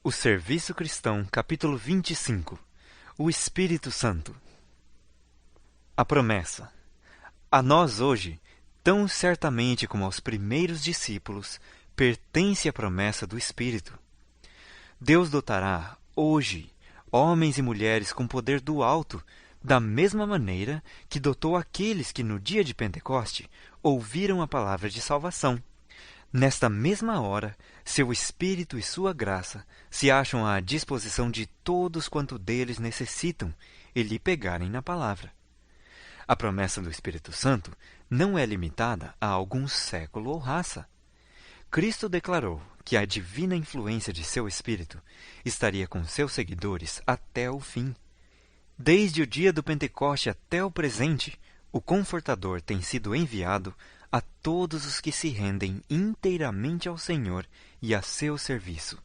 O Serviço Cristão, capítulo 25. O Espírito Santo. A promessa. A nós hoje, tão certamente como aos primeiros discípulos, pertence a promessa do Espírito. Deus dotará, hoje, homens e mulheres com poder do alto, da mesma maneira que dotou aqueles que no dia de Pentecoste ouviram a palavra de salvação. Nesta mesma hora, seu Espírito e sua graça se acham à disposição de todos quanto deles necessitam e lhe pegarem na palavra. A promessa do Espírito Santo não é limitada a algum século ou raça. Cristo declarou que a divina influência de seu Espírito estaria com seus seguidores até o fim. Desde o dia do Pentecoste até o presente, o Confortador tem sido enviado a todos os que se rendem inteiramente ao Senhor e a seu serviço.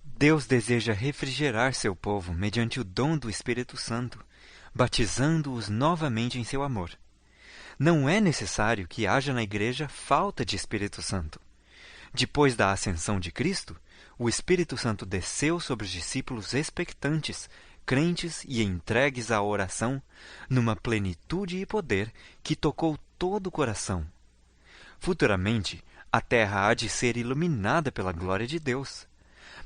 Deus deseja refrigerar seu povo mediante o dom do Espírito Santo, batizando-os novamente em seu amor. Não é necessário que haja na Igreja falta de Espírito Santo. Depois da ascensão de Cristo, o Espírito Santo desceu sobre os discípulos expectantes, crentes e entregues à oração, numa plenitude e poder que tocou todo o coração. Futuramente, a terra há de ser iluminada pela glória de Deus.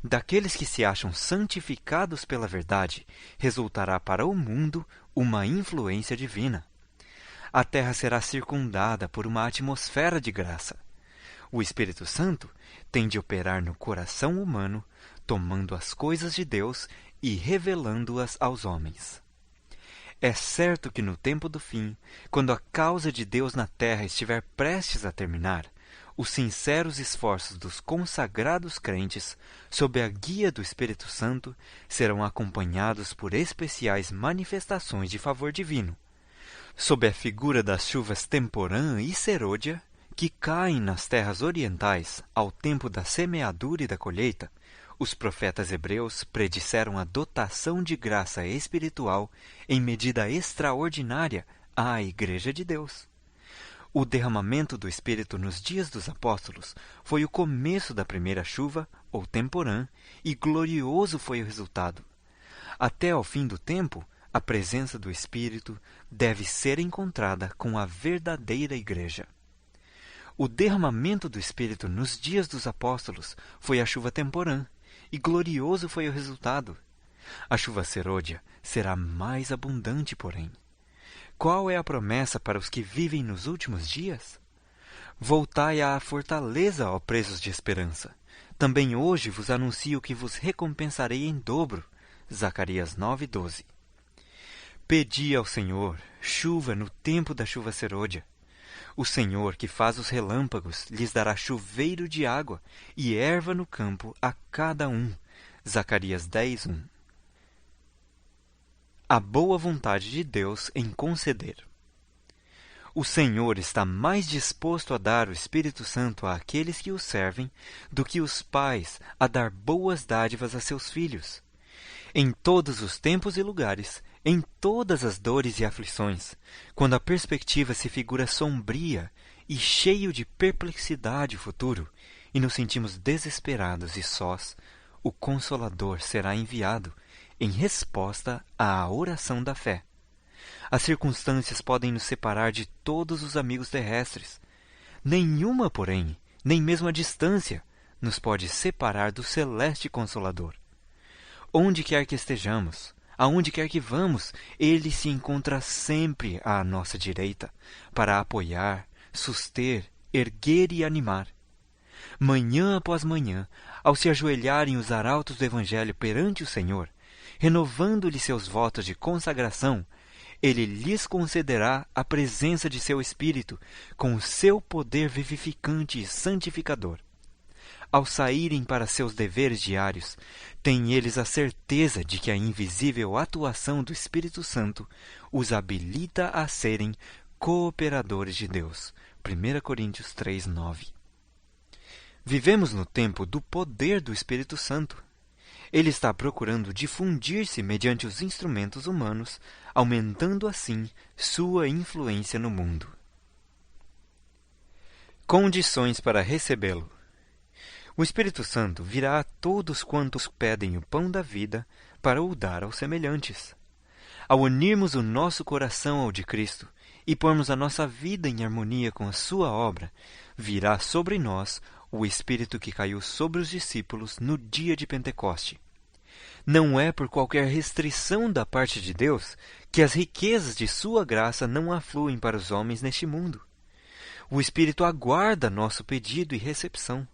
Daqueles que se acham santificados pela verdade, resultará para o mundo uma influência divina. A terra será circundada por uma atmosfera de graça. O Espírito Santo tem de operar no coração humano, tomando as coisas de Deus e revelando-as aos homens. É certo que no tempo do fim, quando a causa de Deus na terra estiver prestes a terminar, os sinceros esforços dos consagrados crentes, sob a guia do Espírito Santo, serão acompanhados por especiais manifestações de favor divino. Sob a figura das chuvas temporã e serôdia, que caem nas terras orientais ao tempo da semeadura e da colheita, os profetas hebreus predisseram a dotação de graça espiritual em medida extraordinária à Igreja de Deus. O derramamento do Espírito nos dias dos apóstolos foi o começo da primeira chuva, ou temporã, e glorioso foi o resultado. Até ao fim do tempo, a presença do Espírito deve ser encontrada com a verdadeira Igreja. O derramamento do Espírito nos dias dos apóstolos foi a chuva temporã, e glorioso foi o resultado. A chuva serôdia será mais abundante, porém. Qual é a promessa para os que vivem nos últimos dias? Voltai à fortaleza, ó presos de esperança. Também hoje vos anuncio que vos recompensarei em dobro. Zacarias 9:12. Pedi ao Senhor chuva no tempo da chuva serôdia. O Senhor, que faz os relâmpagos, lhes dará chuveiro de água e erva no campo a cada um. Zacarias 10:1. A boa vontade de Deus em conceder. O Senhor está mais disposto a dar o Espírito Santo àqueles que o servem do que os pais a dar boas dádivas a seus filhos. Em todos os tempos e lugares, em todas as dores e aflições, quando a perspectiva se figura sombria e cheio de perplexidade o futuro, e nos sentimos desesperados e sós, o Consolador será enviado em resposta à oração da fé. As circunstâncias podem nos separar de todos os amigos terrestres. Nenhuma, porém, nem mesmo a distância, nos pode separar do celeste Consolador. Onde quer que estejamos, aonde quer que vamos, ele se encontra sempre à nossa direita, para apoiar, suster, erguer e animar. Manhã após manhã, ao se ajoelharem os arautos do Evangelho perante o Senhor, renovando-lhe seus votos de consagração, ele lhes concederá a presença de seu Espírito com o seu poder vivificante e santificador. Ao saírem para seus deveres diários, têm eles a certeza de que a invisível atuação do Espírito Santo os habilita a serem cooperadores de Deus. 1 Coríntios 3:9. Vivemos no tempo do poder do Espírito Santo. Ele está procurando difundir-se mediante os instrumentos humanos, aumentando assim sua influência no mundo. Condições para recebê-lo. O Espírito Santo virá a todos quantos pedem o pão da vida para o dar aos semelhantes. Ao unirmos o nosso coração ao de Cristo e pormos a nossa vida em harmonia com a sua obra, virá sobre nós o Espírito que caiu sobre os discípulos no dia de Pentecoste. Não é por qualquer restrição da parte de Deus que as riquezas de sua graça não afluem para os homens neste mundo. O Espírito aguarda nosso pedido e recepção.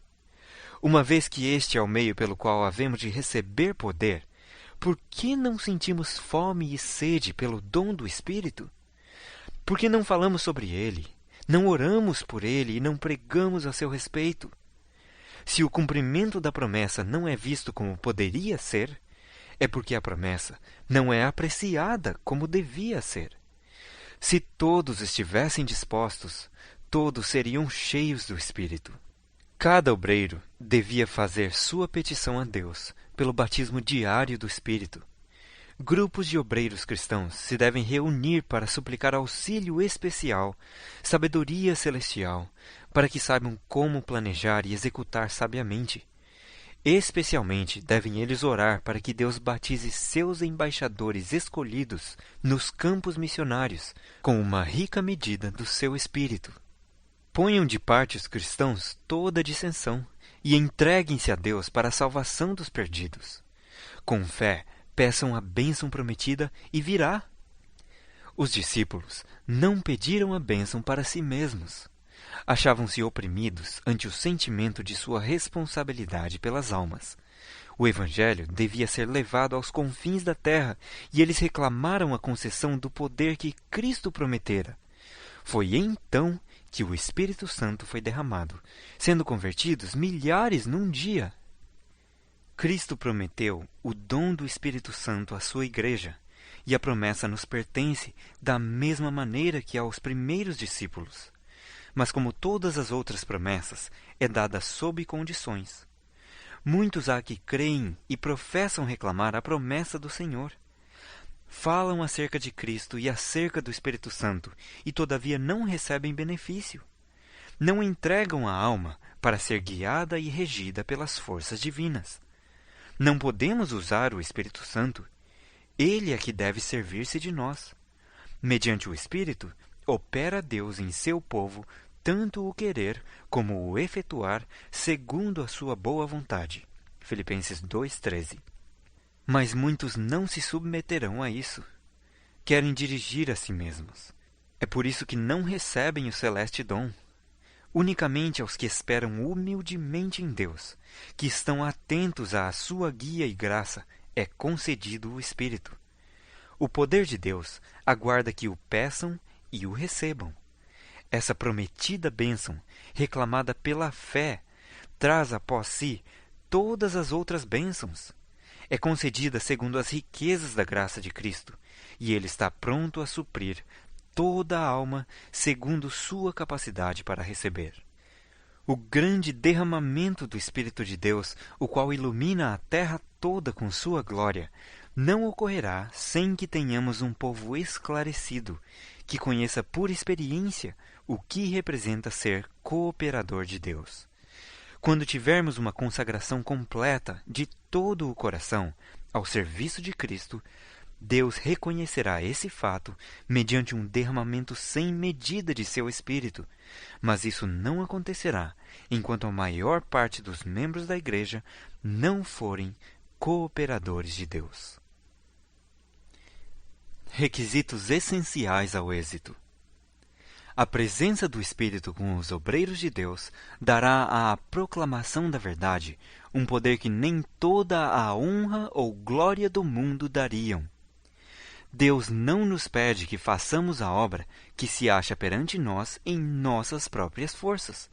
Uma vez que este é o meio pelo qual havemos de receber poder, por que não sentimos fome e sede pelo dom do Espírito? Por que não falamos sobre ele, não oramos por ele e não pregamos a seu respeito? Se o cumprimento da promessa não é visto como poderia ser, é porque a promessa não é apreciada como devia ser. Se todos estivessem dispostos, todos seriam cheios do Espírito. Cada obreiro devia fazer sua petição a Deus pelo batismo diário do Espírito. Grupos de obreiros cristãos se devem reunir para suplicar auxílio especial, sabedoria celestial, para que saibam como planejar e executar sabiamente. Especialmente devem eles orar para que Deus batize seus embaixadores escolhidos nos campos missionários com uma rica medida do seu Espírito. Ponham de parte os cristãos toda a dissensão e entreguem-se a Deus para a salvação dos perdidos. Com fé, peçam a bênção prometida e virá. Os discípulos não pediram a bênção para si mesmos. Achavam-se oprimidos ante o sentimento de sua responsabilidade pelas almas. O Evangelho devia ser levado aos confins da terra e eles reclamaram a concessão do poder que Cristo prometera. Foi então que o Espírito Santo foi derramado, sendo convertidos milhares num dia. Cristo prometeu o dom do Espírito Santo à sua igreja, e a promessa nos pertence da mesma maneira que aos primeiros discípulos. Mas como todas as outras promessas, é dada sob condições. Muitos há que creem e professam reclamar a promessa do Senhor. Falam acerca de Cristo e acerca do Espírito Santo, e todavia não recebem benefício. Não entregam a alma para ser guiada e regida pelas forças divinas. Não podemos usar o Espírito Santo. Ele é que deve servir-se de nós. Mediante o Espírito, opera Deus em seu povo tanto o querer como o efetuar segundo a sua boa vontade. Filipenses 2:13. Mas muitos não se submeterão a isso. Querem dirigir a si mesmos. É por isso que não recebem o celeste dom. Unicamente aos que esperam humildemente em Deus, que estão atentos à sua guia e graça, é concedido o Espírito. O poder de Deus aguarda que o peçam e o recebam. Essa prometida bênção, reclamada pela fé, traz após si todas as outras bênçãos. É concedida segundo as riquezas da graça de Cristo, e Ele está pronto a suprir toda a alma segundo sua capacidade para receber. O grande derramamento do Espírito de Deus, o qual ilumina a terra toda com sua glória, não ocorrerá sem que tenhamos um povo esclarecido, que conheça por experiência o que representa ser cooperador de Deus. Quando tivermos uma consagração completa de todo o coração ao serviço de Cristo, Deus reconhecerá esse fato mediante um derramamento sem medida de seu Espírito, mas isso não acontecerá enquanto a maior parte dos membros da Igreja não forem cooperadores de Deus. Requisitos essenciais ao êxito. A presença do Espírito com os obreiros de Deus dará à proclamação da verdade um poder que nem toda a honra ou glória do mundo dariam. Deus não nos pede que façamos a obra que se acha perante nós em nossas próprias forças.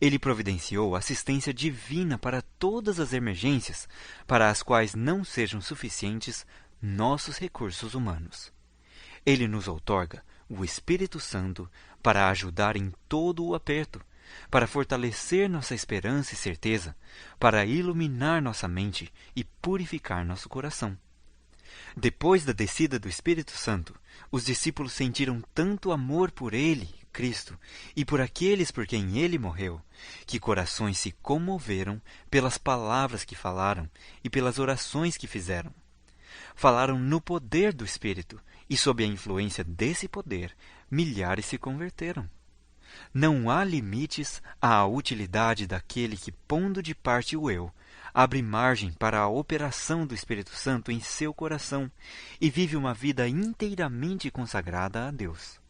Ele providenciou assistência divina para todas as emergências, para as quais não sejam suficientes nossos recursos humanos. Ele nos outorga o Espírito Santo para ajudar em todo o aperto, para fortalecer nossa esperança e certeza, para iluminar nossa mente e purificar nosso coração. Depois da descida do Espírito Santo, os discípulos sentiram tanto amor por ele Cristo e por aqueles por quem ele morreu, que corações se comoveram pelas palavras que falaram e pelas orações que fizeram. Falaram no poder do Espírito, e sob a influência desse poder, milhares se converteram. Não há limites à utilidade daquele que, pondo de parte o eu, abre margem para a operação do Espírito Santo em seu coração e vive uma vida inteiramente consagrada a Deus.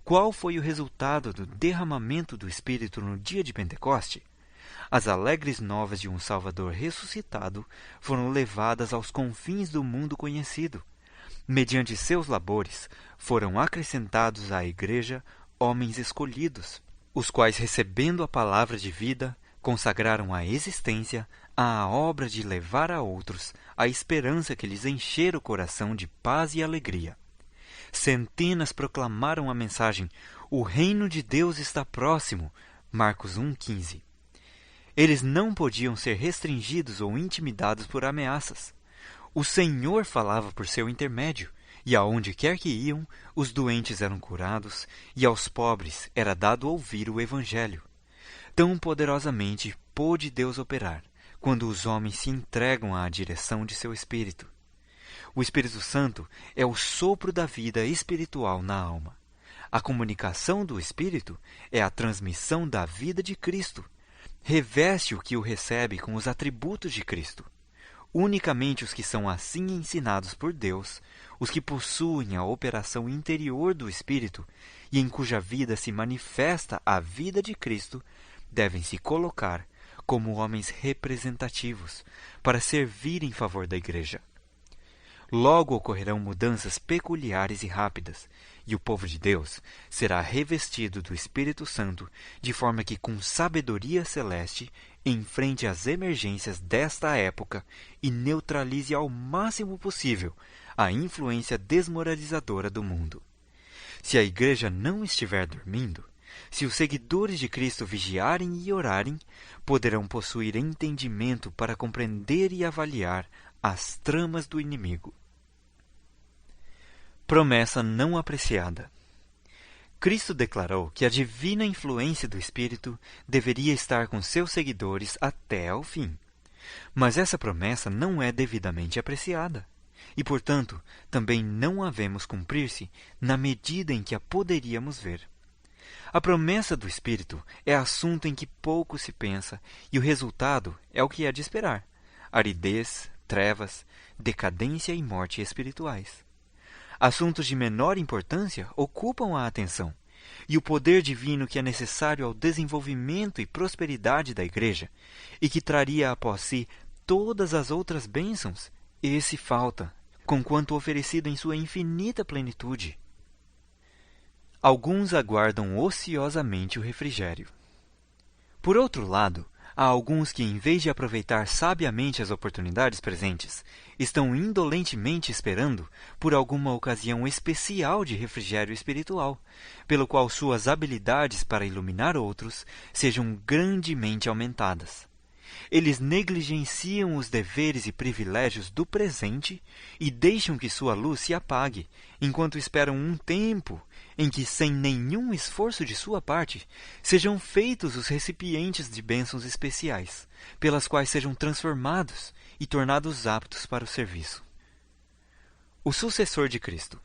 Qual foi o resultado do derramamento do Espírito no dia de Pentecoste? As alegres novas de um Salvador ressuscitado foram levadas aos confins do mundo conhecido. Mediante seus labores, foram acrescentados à Igreja homens escolhidos, os quais, recebendo a palavra de vida, consagraram a existência à obra de levar a outros a esperança que lhes enchera o coração de paz e alegria. Centenas proclamaram a mensagem: "O reino de Deus está próximo", Marcos 1,15. Eles não podiam ser restringidos ou intimidados por ameaças. O Senhor falava por seu intermédio, e aonde quer que iam, os doentes eram curados, e aos pobres era dado ouvir o Evangelho. Tão poderosamente pôde Deus operar, quando os homens se entregam à direção de seu Espírito. O Espírito Santo é o sopro da vida espiritual na alma. A comunicação do Espírito é a transmissão da vida de Cristo. Reveste o que o recebe com os atributos de Cristo. Unicamente os que são assim ensinados por Deus, os que possuem a operação interior do Espírito e em cuja vida se manifesta a vida de Cristo, devem se colocar como homens representativos para servir em favor da Igreja. Logo ocorrerão mudanças peculiares e rápidas, e o povo de Deus será revestido do Espírito Santo, de forma que, com sabedoria celeste, enfrente as emergências desta época e neutralize ao máximo possível a influência desmoralizadora do mundo. Se a Igreja não estiver dormindo, se os seguidores de Cristo vigiarem e orarem, poderão possuir entendimento para compreender e avaliar as tramas do inimigo. Promessa não apreciada. Cristo declarou que a divina influência do Espírito deveria estar com seus seguidores até ao fim. Mas essa promessa não é devidamente apreciada, e, portanto, também não a vemos cumprir-se na medida em que a poderíamos ver. A promessa do Espírito é assunto em que pouco se pensa, e o resultado é o que é de esperar: aridez, trevas, decadência e morte espirituais. Assuntos de menor importância ocupam a atenção, e o poder divino que é necessário ao desenvolvimento e prosperidade da Igreja, e que traria após si todas as outras bênçãos, esse falta, conquanto oferecido em sua infinita plenitude. Alguns aguardam ociosamente o refrigério. Por outro lado, há alguns que, em vez de aproveitar sabiamente as oportunidades presentes, estão indolentemente esperando por alguma ocasião especial de refrigério espiritual, pelo qual suas habilidades para iluminar outros sejam grandemente aumentadas. Eles negligenciam os deveres e privilégios do presente e deixam que sua luz se apague, enquanto esperam um tempo em que, sem nenhum esforço de sua parte, sejam feitos os recipientes de bênçãos especiais, pelas quais sejam transformados e tornados aptos para o serviço. O sucessor de Cristo.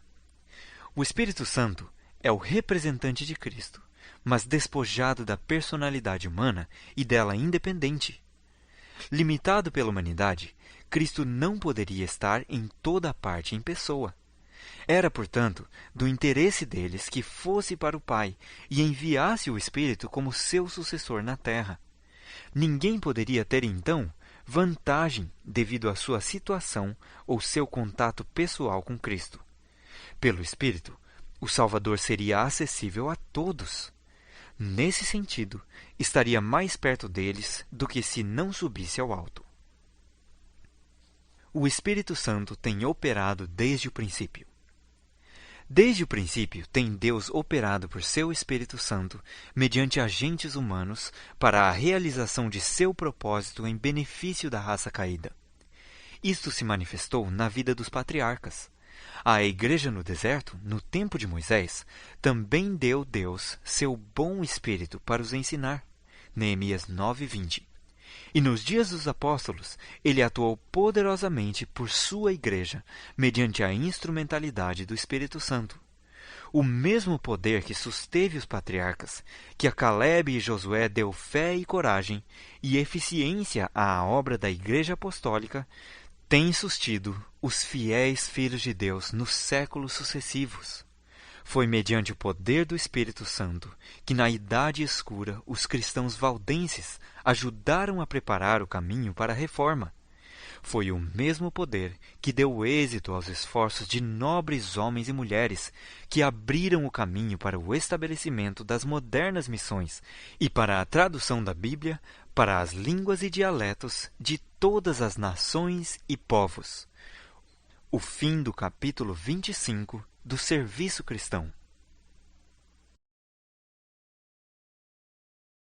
O Espírito Santo é o representante de Cristo, mas despojado da personalidade humana e dela independente. Limitado pela humanidade, Cristo não poderia estar em toda parte em pessoa. Era, portanto, do interesse deles que fosse para o Pai e enviasse o Espírito como seu sucessor na terra. Ninguém poderia ter, então, vantagem devido à sua situação ou seu contato pessoal com Cristo. Pelo Espírito, o Salvador seria acessível a todos. Nesse sentido, estaria mais perto deles do que se não subisse ao alto. O Espírito Santo tem operado desde o princípio. Desde o princípio, tem Deus operado por seu Espírito Santo, mediante agentes humanos, para a realização de seu propósito em benefício da raça caída. Isto se manifestou na vida dos patriarcas. À igreja no deserto, no tempo de Moisés, também deu Deus seu bom Espírito para os ensinar. Neemias 9:20. E nos dias dos apóstolos, ele atuou poderosamente por sua igreja, mediante a instrumentalidade do Espírito Santo. O mesmo poder que susteve os patriarcas, que a Calebe e Josué deu fé e coragem e eficiência à obra da Igreja Apostólica, tem sustido os fiéis filhos de Deus nos séculos sucessivos. Foi mediante o poder do Espírito Santo que, na Idade Escura, os cristãos valdenses ajudaram a preparar o caminho para a Reforma. Foi o mesmo poder que deu êxito aos esforços de nobres homens e mulheres que abriram o caminho para o estabelecimento das modernas missões e para a tradução da Bíblia para as línguas e dialetos de todas as nações e povos. O fim do capítulo 25 do Serviço Cristão.